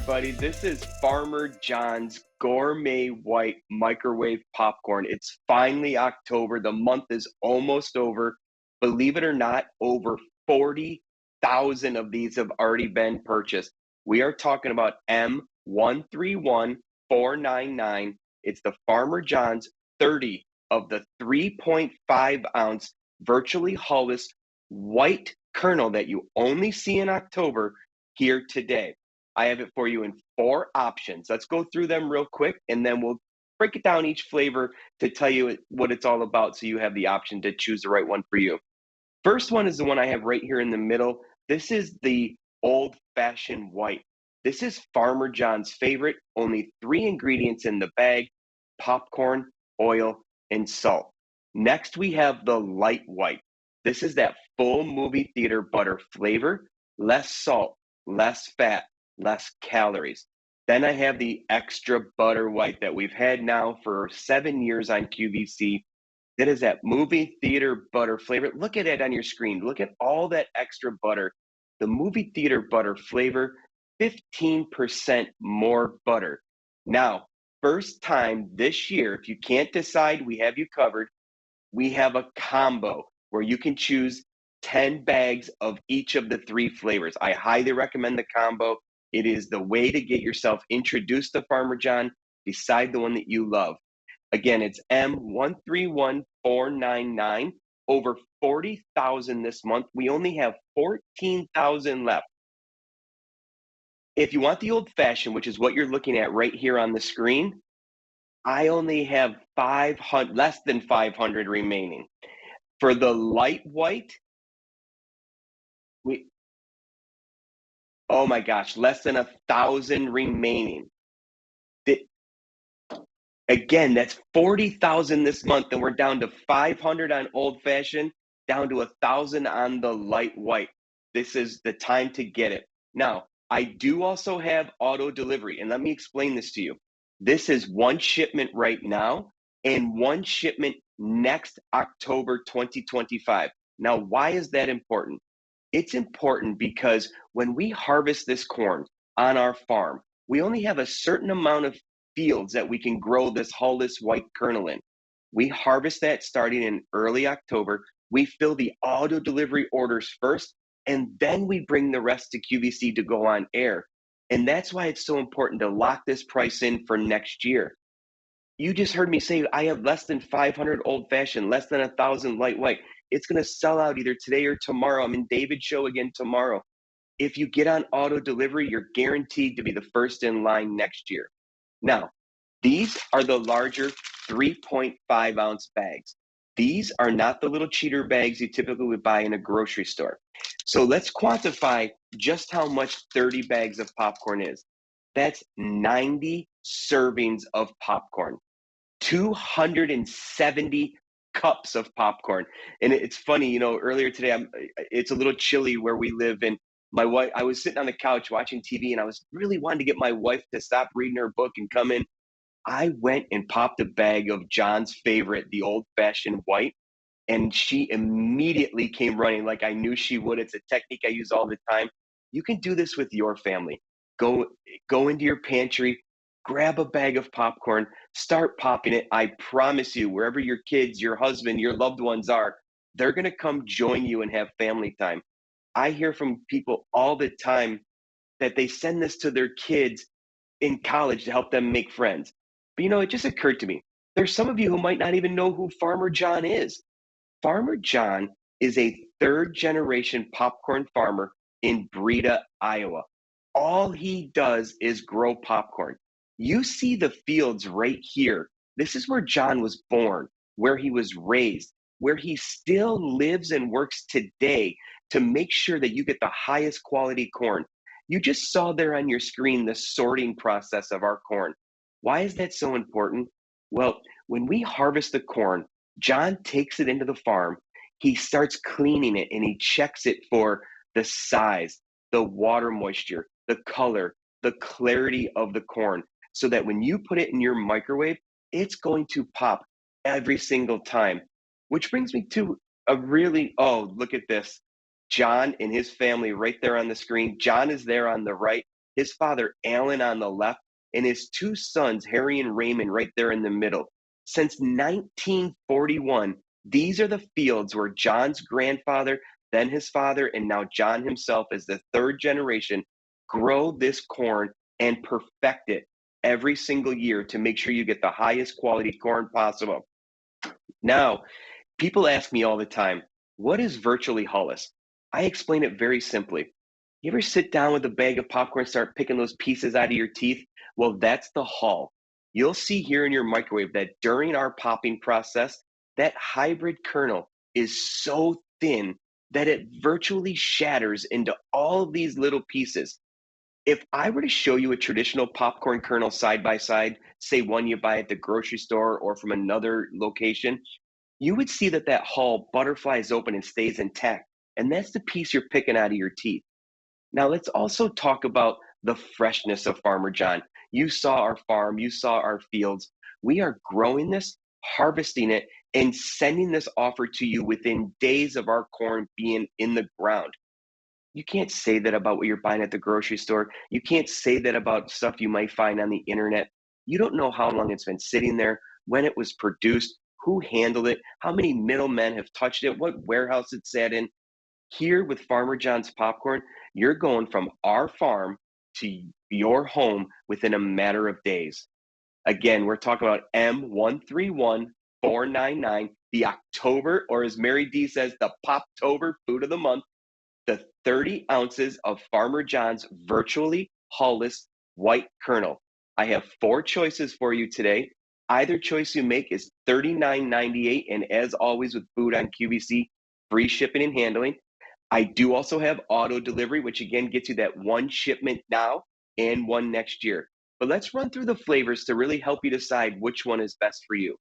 everybody. This is Farmer John's Gourmet White Microwave Popcorn. It's finally October. The month is almost over. Believe it or not, over 40,000 of these have already been purchased. We are talking about M131499. It's the Farmer John's 30 of the 3.5 ounce virtually Hulless white kernel that you only see in October here today. I have it for you in 4 options. Let's go through them real quick, and then we'll break it down each flavor to tell you what it's all about so you have the option to choose the right one for you. First one is the one I have right here in the middle. This is the old-fashioned white. This is Farmer John's favorite. Only 3 ingredients in the bag: popcorn, oil, and salt. Next, we have the light white. This is that full movie theater butter flavor, less salt, less fat, less calories. Then I have the extra butter white that we've had now for 7 years on QVC. That is that movie theater butter flavor. Look at it on your screen. Look at all that extra butter. The movie theater butter flavor, 15% more butter. Now, first time this year, if you can't decide, we have you covered. We have a combo where you can choose 10 bags of each of the 3 flavors. I highly recommend the combo. It is the way to get yourself introduced to Farmer John. Decide the one that you love. Again, it's M131499. Over 40,000 this month. We only have 14,000 left. If you want the old fashioned, which is what you're looking at right here on the screen, I only have 500, less than 500 remaining. For the light white, oh my gosh, less than 1,000 remaining. Again, that's 40,000 this month, and we're down to 500 on old fashioned, down to 1,000 on the light white. This is the time to get it. Now, I do also have auto delivery, and let me explain this to you. This is 1 shipment right now and 1 shipment next October 2025. Now, why is that important? It's important because when we harvest this corn on our farm, we only have a certain amount of fields that we can grow this Hulless white kernel in. We harvest that starting in early October. We fill the auto delivery orders first, and then we bring the rest to QVC to go on air. And that's why it's so important to lock this price in for next year. You just heard me say I have less than 500 old fashioned, less than 1,000 light white. It's going to sell out either today or tomorrow. I'm in David's show again tomorrow. If you get on auto delivery, you're guaranteed to be the first in line next year. Now, these are the larger 3.5 ounce bags. These are not the little cheater bags you typically would buy in a grocery store. So let's quantify just how much 30 bags of popcorn is. That's 90 servings of popcorn, 270 cups of popcorn. And it's funny, earlier today, it's a little chilly where we live, and my wife, I was sitting on the couch watching TV, and I was really wanting to get my wife to stop reading her book and come in. I went and popped a bag of John's favorite, the old-fashioned white, and she immediately came running like I knew she would. It's a technique I use all the time. You can do this with your family. Go into your pantry, grab a bag of popcorn, start popping it. I promise you, wherever your kids, your husband, your loved ones are, they're going to come join you and have family time. I hear from people all the time that they send this to their kids in college to help them make friends. But it just occurred to me, there's some of you who might not even know who Farmer John is. Farmer John is a 3rd generation popcorn farmer in Breda, Iowa. All he does is grow popcorn. You see the fields right here. This is where John was born, where he was raised, where he still lives and works today to make sure that you get the highest quality corn. You just saw there on your screen the sorting process of our corn. Why is that so important? Well, when we harvest the corn, John takes it into the farm. He starts cleaning it, and he checks it for the size, the water moisture, the color, the clarity of the corn, so that when you put it in your microwave, it's going to pop every single time. Which brings me to look at this. John and his family right there on the screen. John is there on the right. his father Alan on the left, and his two sons, Harry and Raymond, right there in the middle. Since 1941, these are the fields where John's grandfather, then his father, and now John himself, as the third generation, grow this corn and perfect it every single year to make sure you get the highest quality corn possible. Now, people ask me all the time, what is virtually Hulless? I explain it very simply. You ever sit down with a bag of popcorn and start picking those pieces out of your teeth? Well, that's the hull. You'll see here in your microwave that during our popping process, that hybrid kernel is so thin that it virtually shatters into all of these little pieces. If I were to show you a traditional popcorn kernel side by side, say one you buy at the grocery store or from another location, you would see that that hull butterflies open and stays intact. And that's the piece you're picking out of your teeth. Now, let's also talk about the freshness of Farmer John. You saw our farm, you saw our fields. We are growing this, harvesting it, and sending this offer to you within days of our corn being in the ground. You can't say that about what you're buying at the grocery store. You can't say that about stuff you might find on the internet. You don't know how long it's been sitting there, when it was produced, who handled it, how many middlemen have touched it, what warehouse it sat in. Here with Farmer John's popcorn, you're going from our farm to your home within a matter of days. Again, we're talking about M131499, the October, or as Mary D says, the Poptober food of the month, the 30 ounces of Farmer John's virtually hulless white kernel. I have four choices for you today. Either choice you make is $39.98, and as always with food on QVC, free shipping and handling. I do also have auto delivery, which again gets you that one shipment now and one next year. But let's run through the flavors to really help you decide which one is best for you.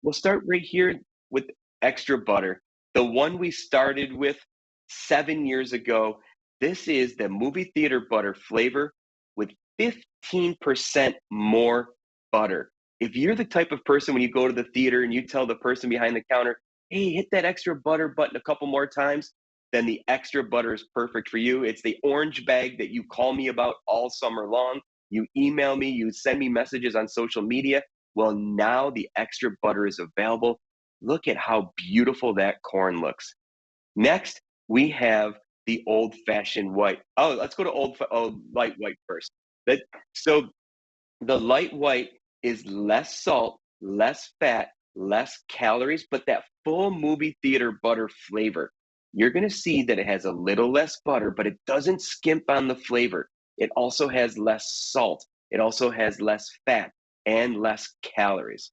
We'll start right here with extra butter, the one we started with 7 years ago. This is the movie theater butter flavor with 15% more butter. If you're the type of person when you go to the theater and you tell the person behind the counter, hey, hit that extra butter button a couple more times, then the extra butter is perfect for you. It's the orange bag that you call me about all summer long. You email me, you send me messages on social media. Well, now the extra butter is available. Look at how beautiful that corn looks. Next, we have the old-fashioned white. Oh, let's go to light white first. That, so the light white is less salt, less fat, less calories, but that full movie theater butter flavor. You're going to see that it has a little less butter, but it doesn't skimp on the flavor. It also has less salt. It also has less fat and less calories.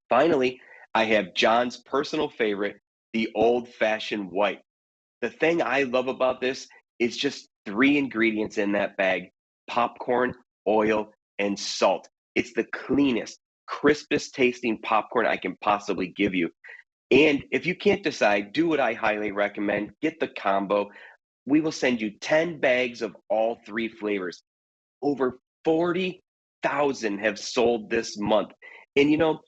Finally, I have John's personal favorite, the old-fashioned white. The thing I love about this is just three ingredients in that bag: popcorn, oil, and salt. It's the cleanest, crispest tasting popcorn I can possibly give you. And if you can't decide, do what I highly recommend: get the combo. We will send you 10 bags of all three flavors. Over 40,000 have sold this month. And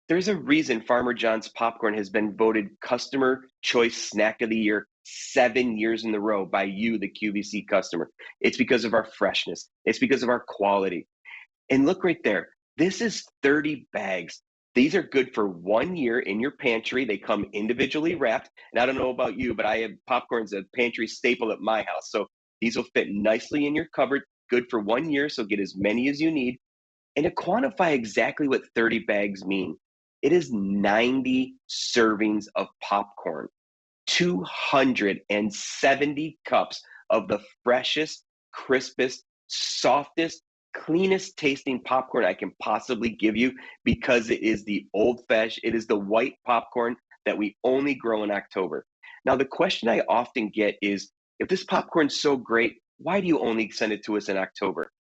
there's a reason Farmer John's popcorn has been voted Customer Choice Snack of the Year 7 years in a row by you, the QVC customer. It's because of our freshness. It's because of our quality. And look right there. This is 30 bags. These are good for 1 year in your pantry. They come individually wrapped. And I don't know about you, but I have popcorn's a pantry staple at my house. So these will fit nicely in your cupboard, good for 1 year. So get as many as you need. And to quantify exactly what 30 bags mean, it is 90 servings of popcorn, 270 cups of the freshest, crispest, softest, cleanest tasting popcorn I can possibly give you, because it is the old fashioned, it is the white popcorn that we only grow in October. Now, the question I often get is, if this popcorn's so great, why do you only send it to us in October?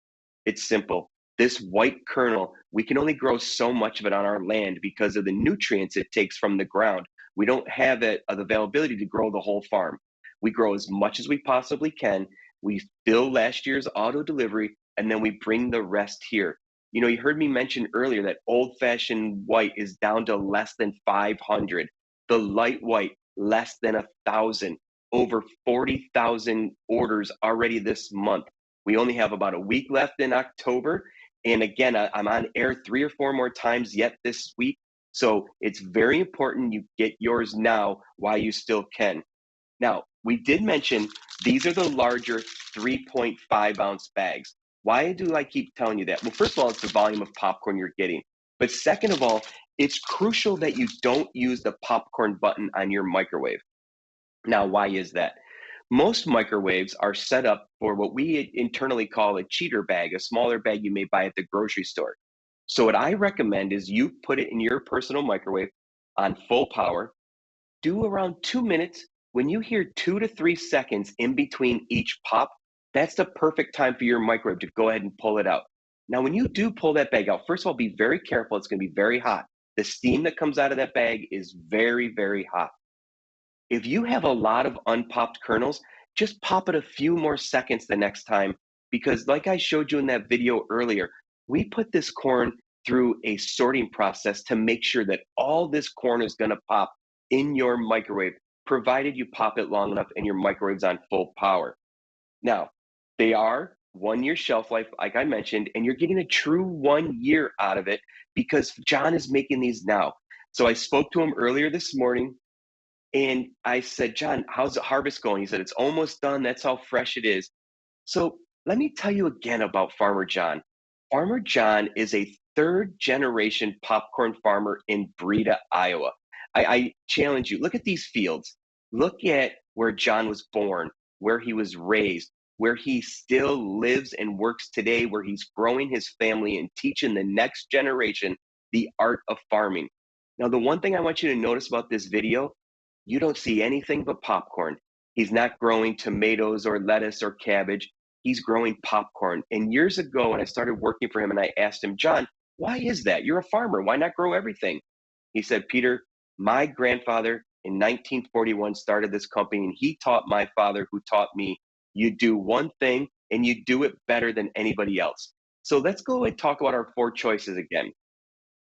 It's simple. This white kernel, we can only grow so much of it on our land because of the nutrients it takes from the ground. We don't have the availability to grow the whole farm. We grow as much as we possibly can. We fill last year's auto delivery, and then we bring the rest here. You heard me mention earlier that old-fashioned white is down to less than 500. The light white, less than 1,000. Over 40,000 orders already this month. We only have about a week left in October. And again, I'm on air 3 or 4 more times yet this week. So it's very important you get yours now while you still can. Now, we did mention these are the larger 3.5-ounce bags. Why do I keep telling you that? Well, first of all, it's the volume of popcorn you're getting. But second of all, it's crucial that you don't use the popcorn button on your microwave. Now, why is that? Most microwaves are set up for what we internally call a cheater bag, a smaller bag you may buy at the grocery store. So, what I recommend is you put it in your personal microwave on full power, do around 2 minutes. When you hear 2 to 3 seconds in between each pop, that's the perfect time for your microwave to go ahead and pull it out. Now, when you do pull that bag out, first of all, be very careful. It's going to be very hot. The steam that comes out of that bag is very, very hot. If you have a lot of unpopped kernels, just pop it a few more seconds the next time because, like I showed you in that video earlier, we put this corn through a sorting process to make sure that all this corn is going to pop in your microwave, provided you pop it long enough and your microwave's on full power. Now, they are 1 year shelf life, like I mentioned, and you're getting a true 1 year out of it because John is making these now. So I spoke to him earlier this morning and I said, John, how's the harvest going? He said, it's almost done. That's how fresh it is. So let me tell you again about Farmer John. Farmer John is a third generation popcorn farmer in Breda, Iowa. I challenge you, look at these fields. Look at where John was born, where he was raised, where he still lives and works today, where he's growing his family and teaching the next generation the art of farming. Now, the one thing I want you to notice about this video, you don't see anything but popcorn. He's not growing tomatoes or lettuce or cabbage. He's growing popcorn. And years ago, when I started working for him and I asked him, John, why is that? You're a farmer. Why not grow everything? He said, Peter, my grandfather in 1941 started this company and he taught my father who taught me, you do one thing and you do it better than anybody else. So let's go and talk about our 4 choices again.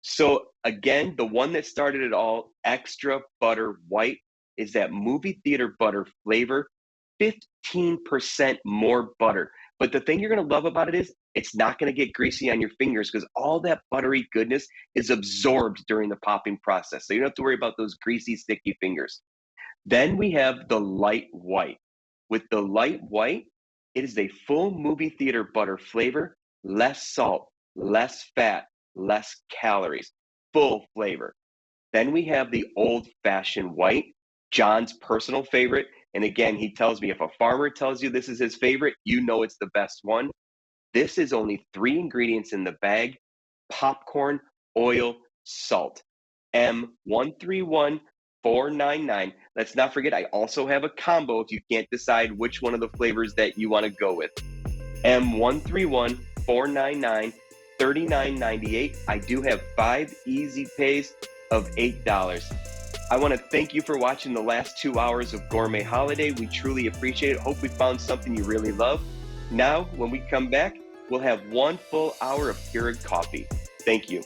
So again, the one that started it all, extra butter white, is that movie theater butter flavor, 15% more butter. But the thing you're going to love about it is it's not going to get greasy on your fingers because all that buttery goodness is absorbed during the popping process. So you don't have to worry about those greasy, sticky fingers. Then we have the light white. With the light white, it is a full movie theater butter flavor, less salt, less fat, less calories, full flavor. Then we have the old fashioned white, John's personal favorite. And again, he tells me if a farmer tells you this is his favorite, you know it's the best one. This is only 3 ingredients in the bag: popcorn, oil, salt. M131499. Let's not forget, I also have a combo if you can't decide which one of the flavors that you want to go with. M131499, $39.98. I do have 5 easy pays of $8. I want to thank you for watching the last 2 hours of Gourmet Holiday. We truly appreciate it. Hope we found something you really love. Now, when we come back, we'll have 1 full hour of Keurig coffee. Thank you.